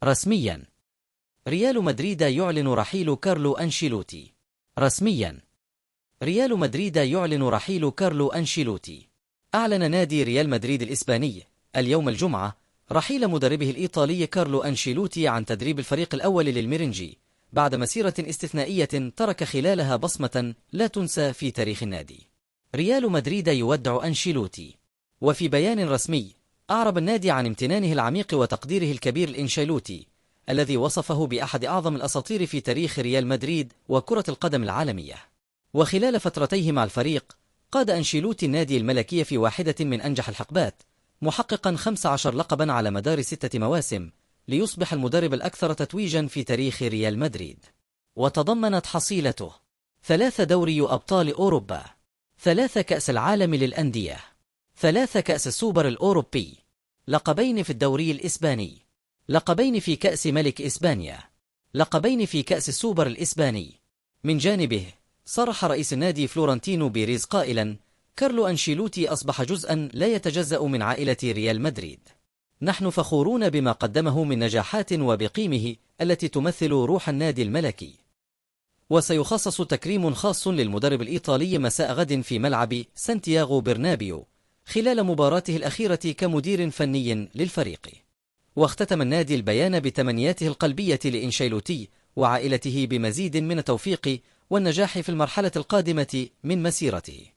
رسميا، ريال مدريد يعلن رحيل كارلو أنشيلوتي. رسميا، ريال مدريد يعلن رحيل كارلو أنشيلوتي. أعلن نادي ريال مدريد الإسباني اليوم الجمعة رحيل مدربه الإيطالي كارلو أنشيلوتي عن تدريب الفريق الأول للميرينجي بعد مسيرة استثنائية ترك خلالها بصمة لا تنسى في تاريخ النادي. ريال مدريد يودع أنشيلوتي. وفي بيان رسمي أعرب النادي عن امتنانه العميق وتقديره الكبير لأنشيلوتي الذي وصفه بأحد أعظم الأساطير في تاريخ ريال مدريد وكرة القدم العالمية. وخلال فترتيه مع الفريق قاد أنشيلوتي النادي الملكي في واحدة من أنجح الحقبات، محققا 15 لقبا على مدار 6 مواسم ليصبح المدرب الأكثر تتويجا في تاريخ ريال مدريد. وتضمنت حصيلته 3 دوري أبطال أوروبا، 3 كأس العالم للأندية، 3 كأس السوبر الأوروبي، لقبين في الدوري الإسباني، لقبين في كأس ملك إسبانيا، لقبين في كأس السوبر الإسباني. من جانبه صرح رئيس النادي فلورنتينو بيريز قائلا: كارلو أنشيلوتي أصبح جزءا لا يتجزأ من عائلة ريال مدريد. نحن فخورون بما قدمه من نجاحات وبقيمه التي تمثل روح النادي الملكي. وسيخصص تكريم خاص للمدرب الإيطالي مساء غد في ملعب سانتياغو برنابيو خلال مباراته الأخيرة كمدير فني للفريق. واختتم النادي البيان بتمنياته القلبية لإنشيلوتي وعائلته بمزيد من التوفيق والنجاح في المرحلة القادمة من مسيرته.